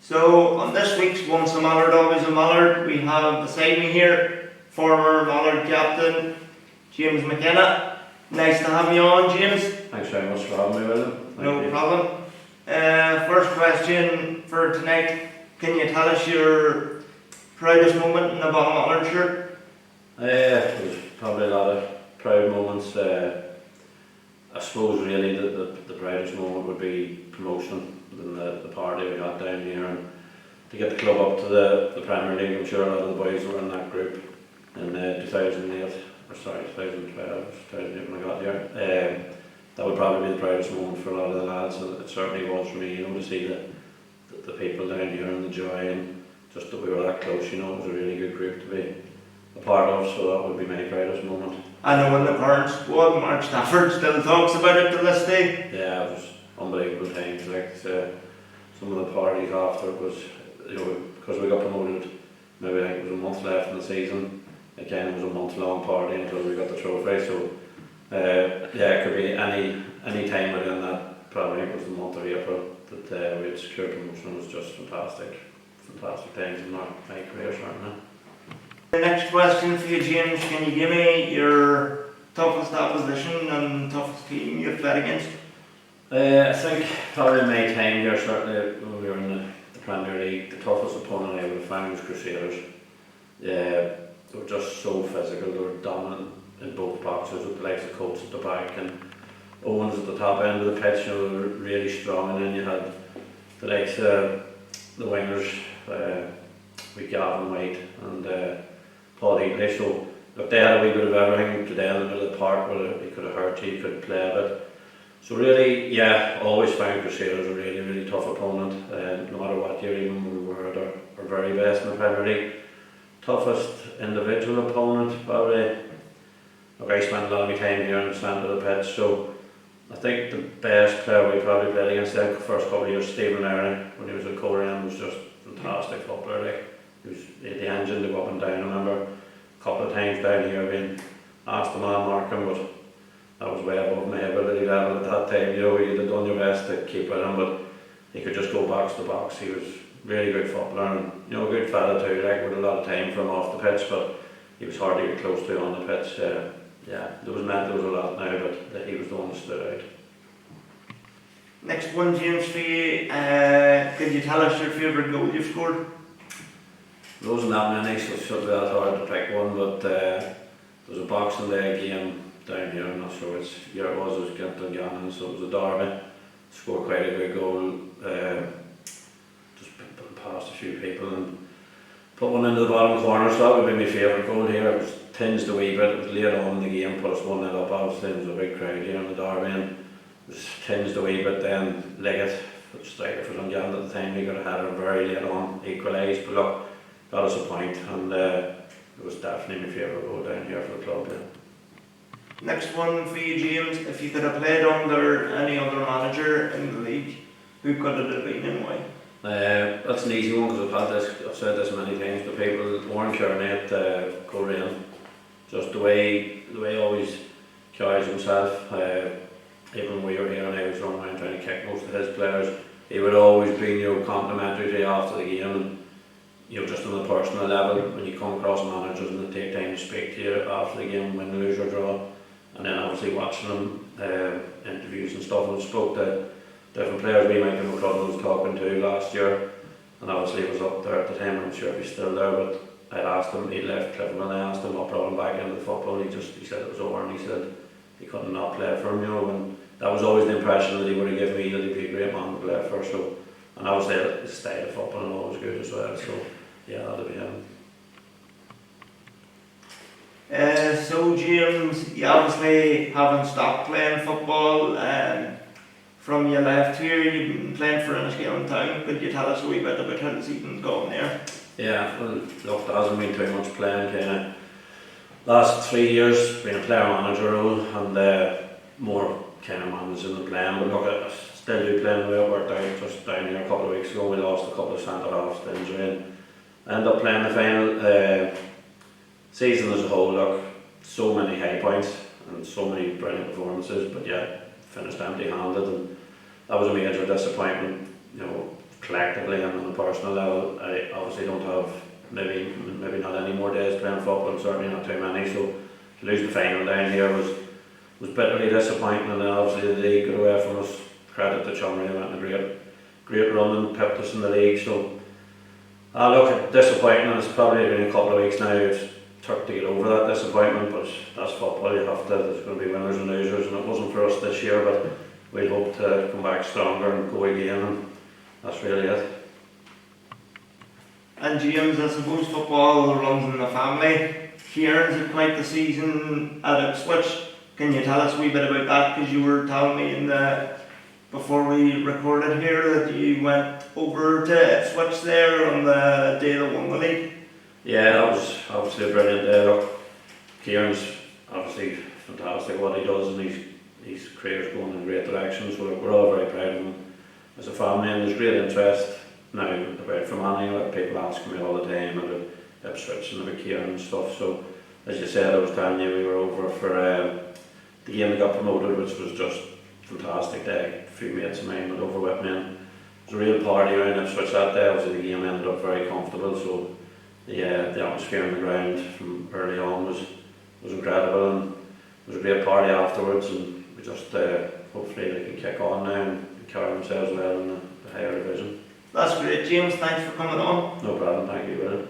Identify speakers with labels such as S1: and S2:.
S1: So on this week's Once a Mallard, Always a Mallard, we have beside me here former Mallard captain James McKenna. Nice to have you on, James.
S2: Thanks very much for having me, William.
S1: No problem. First question for tonight. Can you tell us your proudest moment in a Mallard shirt?
S2: There's probably a lot of proud moments. I suppose really the proudest moment would be promotion and the party we got down here, and to get the club up to the Premier League. I'm sure a lot of the boys were in that group in 2008, or sorry, 2012, when I got here. That would probably be the proudest moment for a lot of the lads, and it certainly was for me, to see the people down here and the joy, and just that we were that close, it was a really good group to be a part of, so that would be my proudest moment.
S1: I know when the current squad, Mark Stafford still talks about it to this day.
S2: Yeah, it was unbelievable times, some of the parties after it was, because we got promoted, maybe I think it was a month left in the season, again it was a month-long party until we got the trophy, so it could be any time within that. Probably it was the month of April that we had secured promotion. It was just fantastic times in my career, certainly.
S1: The next question for you, James, can you give me your toughest opposition and toughest team you've played against?
S2: I think probably in my time here, certainly when we were in the Premier League, the toughest opponent I would have found was Crusaders. They were just so physical, they were dominant in both boxes with the likes of Colts at the back and Owens at the top end of the pitch. They were really strong, and then you had the likes of the wingers, with Gavin White and Paul Eagley. So look, they had a wee bit of everything today in the middle of the park where he could have hurt you, he could play a bit. So really, always found Crusaders a really, really tough opponent, no matter what year, even when we were at our very best in the Premier League. Toughest individual opponent, probably. Look, I spent a lot of my time here in the centre of the pitch, so I think the best player we probably played against the first couple of years, Stephen Aaron, when he was at Korean, was just a fantastic footballer. He had the engine to go up and down. I remember a couple of times down here being asked to man mark him, but that was way above my ability level at that time. You'd have done your best to keep with him, but he could just go box to box. He was a really good footballer, and a good fella too, with a lot of time for him off the pitch, but he was hard to get close to on the pitch. There was a lot now, but he was the one that stood out.
S1: Next one, James, for you. Could you tell us your favourite goal you've scored?
S2: There wasn't that many, so it should be that hard to pick one, but there was a Boxing Day game down here. I'm not sure which year it was against Dungannon, so it was a derby. Scored quite a good goal, just past a few people and put one into the bottom corner, so that would be my favourite goal here. It was tinged a wee bit, it was late on in the game, put us 1-0 up, obviously there was a big crowd here in the derby, and it was tinged a wee bit. Then Liggett, the striker for Dungannon at the time, he got a header very late on, equalised, but look, got us a point, and it was definitely my favourite goal down here for the club.
S1: Next one for you, James. If you could have played under any other manager in the league, who could it have been and why?
S2: That's an easy one, because I've said this many times to people. Warren Kearney at Korean, just the way he always carries himself. Even when we were here and I was running around trying to kick most of his players, he would always be complimentary to you after the game, and just on a personal level, when you come across managers and they take time to speak to you after the game, win, lose or draw, and then obviously watching them interviews and stuff, and spoke to different players we might have club was talking to last year, and obviously he was up there at the time. I'm sure if he's still there, but I asked him, he left Clifton, and I asked him what brought him back into the football. He said it was over, and he said he couldn't not play for him, and that was always the impression that he would have given me, that he'd be a great man to play for. So, and obviously his style of football and always good as well, so that'll be him.
S1: So James, you obviously haven't stopped playing football. From you left here, you've been playing for Enniskillen Town. Could you tell us a wee bit about how the season's going there?
S2: Yeah, well, look, there hasn't been too much playing. Last 3 years, been a player-manager role, and more managing the playing. But look, I still do playing the way it worked out. Just down here a couple of weeks ago, we lost a couple of centre-halves to injury, and I ended up playing the final. Season as a whole, look, so many high points and so many brilliant performances, but finished empty-handed, and that was a major disappointment. collectively and on a personal level, I obviously don't have maybe not any more days playing football, and certainly not too many. So to lose the final down here was bitterly disappointing, and then obviously the league got away from us. Credit to Chumley, they went on a great run and pipped us in the league. So look, disappointing, and it's probably been a couple of weeks now. It's tough to get over that disappointment, but that's football. You have to. There's going to be winners and losers, and it wasn't for us this year. But we hope to come back stronger and go again, and that's really it.
S1: And James, I suppose football runs in the family. Kieran's had quite the season at Ipswich. Can you tell us a wee bit about that? Because you were telling me before we recorded here that you went over to Ipswich there on the day they won the league.
S2: Yeah, that was obviously a brilliant day. Look, Kieran's obviously fantastic what he does, and his career's going in a great direction. So look, we're all very proud of him as a family, and there's great interest now about Fermanagh. Like, people asking me all the time about Ipswich and about Kieran and stuff. So as you said, I was telling you, we were over for the game that got promoted, which was just a fantastic day. A few mates of mine went over with me, and it was a real party around Ipswich that day. Obviously the game ended up very comfortable, so the atmosphere on the ground from early on was incredible, and it was a great party afterwards, and we just hopefully they can kick on now and carry themselves well in the higher division.
S1: That's great, James. Thanks for coming on.
S2: No problem, thank you, Will.